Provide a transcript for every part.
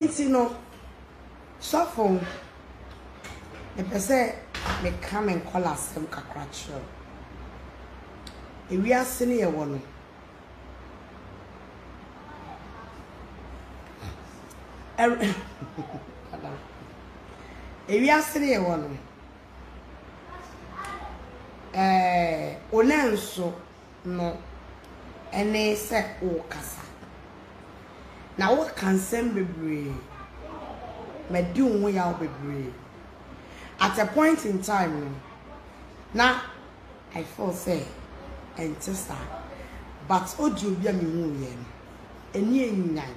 no suffer. The person may come and call us some cacratcho. If we are senior one, if we are senior one, Onenso no, and they say, oh, Cassa. Now, what can send be brave? Me do we are be brave. At a point in time, now I feel say, and sister, but oh, you be a million, and ye nine.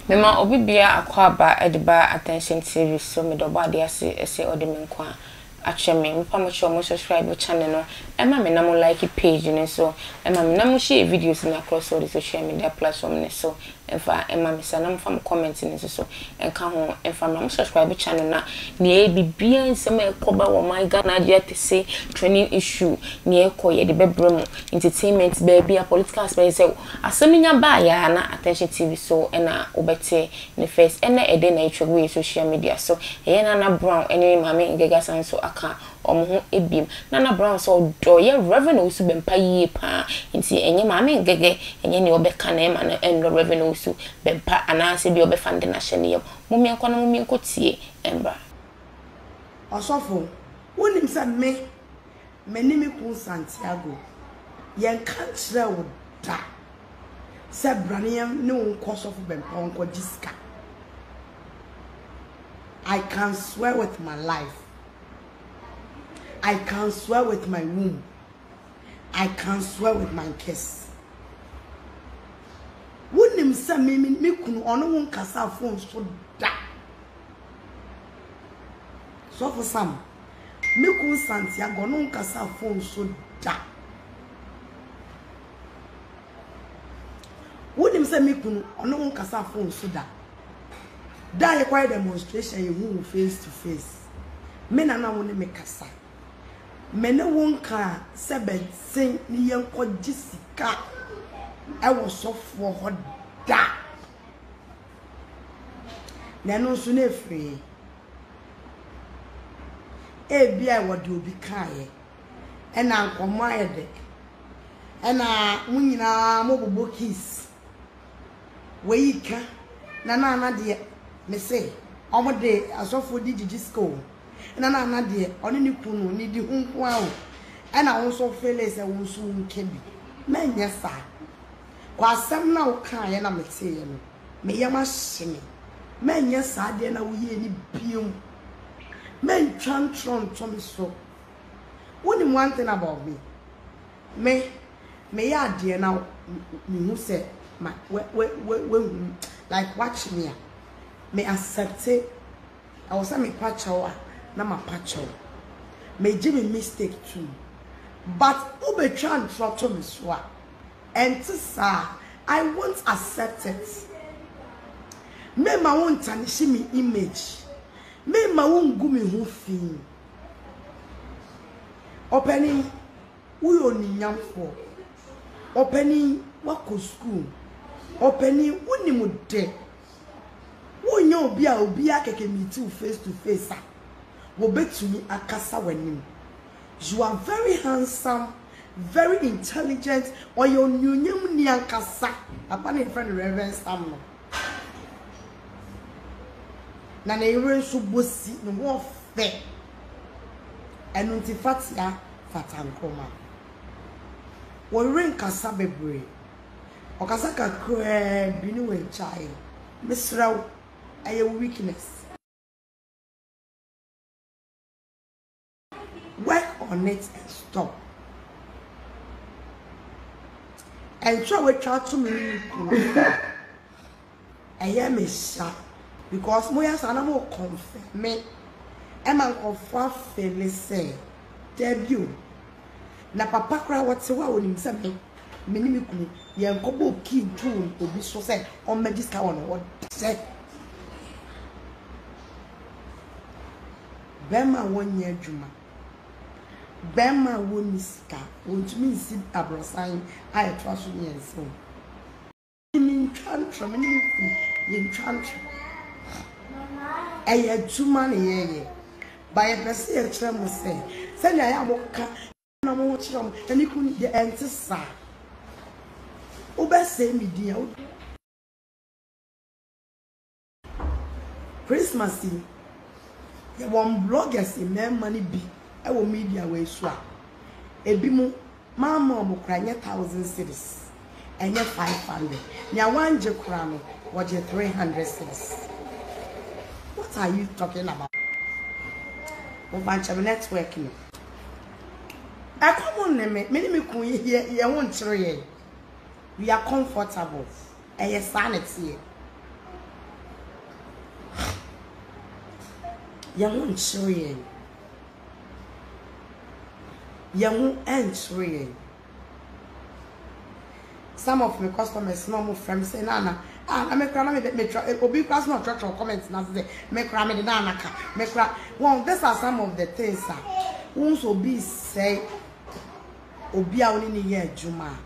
Mema obi bia akwaba ediba attention TV so me do body ase ode me nkwa atweme mpa mo show mo subscribe channel no ema me na mo like page ne so ema me na mo share videos na across all the social media platform ne so emfa ema me sa na mo fam comment ne so enka ho emfa mo subscribe channel na ne bibia nsem ekoba wo my Ghana dia te say training issue ne ekoye de bebrem entertainment baby a political space aseminya ba ya na attention TV so ena obete ne face ena ede na Tvgh social media so Nana Brown ene Maame Ng3g3 so aka omo ebim Nana Brown so do ye Rev Owusu Bempah ye pa nti enye Maame Ng3g3 enye ne obeka na ema na endo Rev Owusu Bempah anase bi obefande na hye ne yam mumie nkwa na mumie nkotie embra osofo wonim se me nimi ku Santiago yen kan kire wo da se braniam ne won kosofo Bempah onko diska. I can swear with my life. I can swear with my womb. I can swear with my kiss. Wouldn't say me kunu ono won kasa phone so da. So for some, me kun Santiago no kasa phone so da. Wouldn't say me kunu ono won kasa phone so da. That require demonstration you move face to face. Me na won me kasa. Me na won ka sebetsen ni yenko gisika. I was so for her da. Na no so na free. E bia wodi obi kae. E na nkomo ayede. E na munyina mobobo kiss. We ka na de me say omo de asofo di school na de oni ni kunu ni di hunku awo e na won so fele se won so nkebi menya sa kwa asem na wo kan ye na me te ye no me yama hye menya sa de na wo ye ni biom men tron to me so woni one thing about me ya de na me hu se my we like watch me me accept it. I was me pacho na ma pacho. Me give me mistake too. But ube try to me so. And sir, I won't accept it. Me ma won't tarnish me image. Me ma won't go me who feel. Opening we only nyam for. Opening wako school. Opening uni mude. Obi akeke me too face to face. Wo betumi akasa wanim. You are very handsome, very intelligent, or your nyunyam ni ankasa. Apart in front of rèvèls no. Na ire so bosi no wo fe. Enu nti fatia fatankoma. Wo ren kasa bebre. Okasa kakra bi ni we chai. Misraw your weakness. Work on it and stop. And so we try to me. I am a shot because Moya Sanamo confirm me. I'm an offer fairly say debut. Na papa cry what's what when him say me. Minimum, young couple key tune will be so said on Magister on what say. Bema won ye juma. Bema won sika. Won't me sit abrosan. I trust me and so. In tantrum, in tantrum. A juma ye. By a person, a say. Send I am no more chum, and you couldn't the answer, sir. Oba say me, dear. Christmas Eve. You want bloggers in men money be. I will media way swap. A bimu, my mom will cry 1,000 cities. And yet 500. Now 1 jacrano, what your 300 cities. What are you talking about? A bunch of networking. I come on, many here, you won't trade. We are comfortable. And your sanity. You won't trade. You won't trade. Some of my customers, normal friends, say, Nana, I make cram it, obi class not church or comments, not say, make cram it, Nana, make cram. Well, these are some of the things, sir. Won't be say, Obi only year Juma.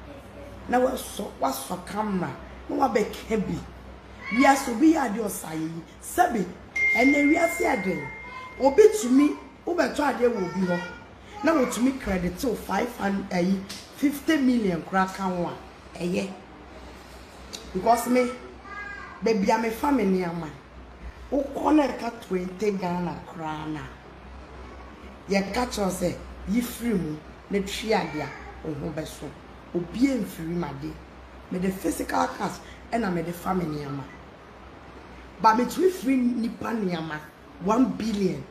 Now, what's for camera? No, I beg heavy. We are so be at your side, Sabi, and then we are saying, Obi to me, over there will be one. Now, to me, credit to 50 million crack one. Yeah, because me, baby, I'm a family man. O corner cat 20 Ghana crana. Ye catch us, ye free me, the triadia, or hobeso, or being free my day. Me the physical cast, and I made the family man. But me to free Nipaniama 1 billion.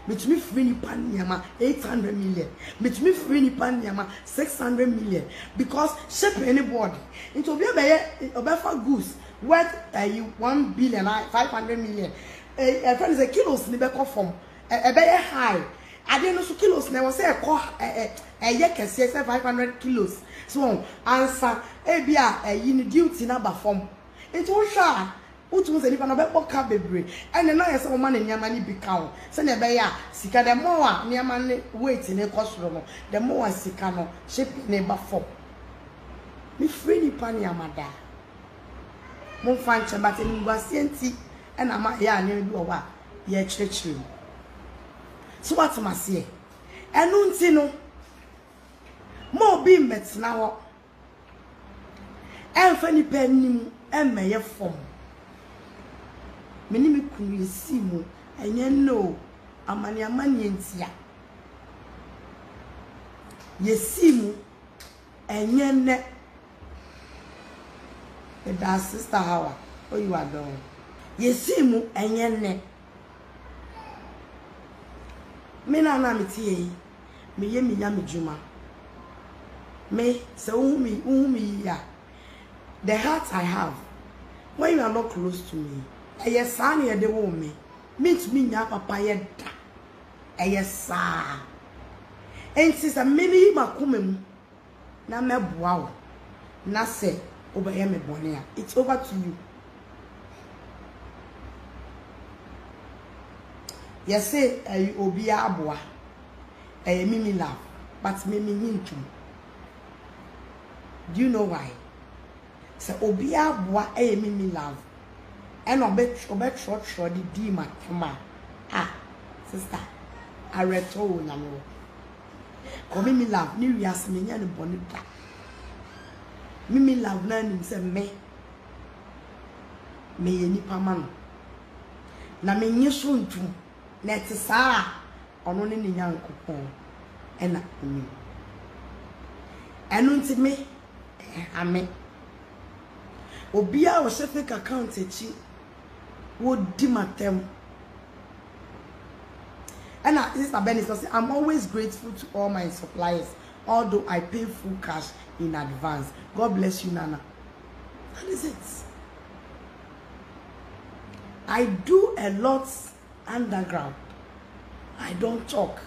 Me to me free Nipaniama 800 million. Me to me free Nipaniama 600 million. Because shape anybody. It will be a goose worth 1 billion 500 million. A friend is a kilos in the back from a very high. I didn't know so kilos never say a year can say 500 kilos. So answer a unit duty number from it will share. Utu se nipa no be boka bebre ene na yesa o ma na nyama ni bi kawo se na be ya sika de mo a nyama ne weight ne kosoro no de mo a sika no shape ne ba fo mi free nipa ni amada mo fa nche ba te ni gwase enti ena ma ya ne bi o wa ye chirechiri so what ma se enu nti no mo bi metina ho enfa nipa nim emeye fom meni me kunu yesimu enye no amani entia yesimu enye ne the sister how you are doing yesimu enye ne me na na metie me ye me nya me juma me se umi ya the heart I have when you are not close to me. Yes, son, you the woman. Meet me, ya papa, yeda. Yes, sir. And since a mini macumum, na me wow, na say, over here, me bonia. It's over to you. Yes, say, obia aboa. Mimi love, but mimi into. Do you know why? Say, obia aboa, mimi love. And obet short the dima kama. Ah, sister, I read all Namo. Come me love, new yas me and bonita. Mimi love none say me any paman. Na me nyesun tu, net sa on only young coupon. And me. And unto me, ame. Obia was fake account would dimatem. And Sister Ben is saying, I'm always grateful to all my suppliers, although I pay full cash in advance. God bless you, Nana. That is it. I do a lot underground. I don't talk.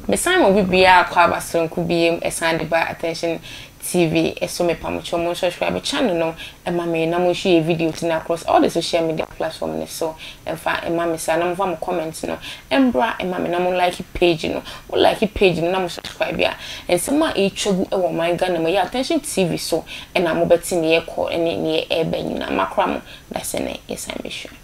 Me Simon bibia akwa basonku biem esan de ba attention TV eso me pamocho mo subscribe channel no e ma me na mo share video tin across all the social media platforms so e fa e ma me sa na mo fa mo comment no embra e ma me na mo like page no mo like page no na mo subscribe ya e se ma e twagu e wo man ga na mo ya attention TV so e na mo beti ne e ko ne e ba nyina makra mo da se ne e san me sure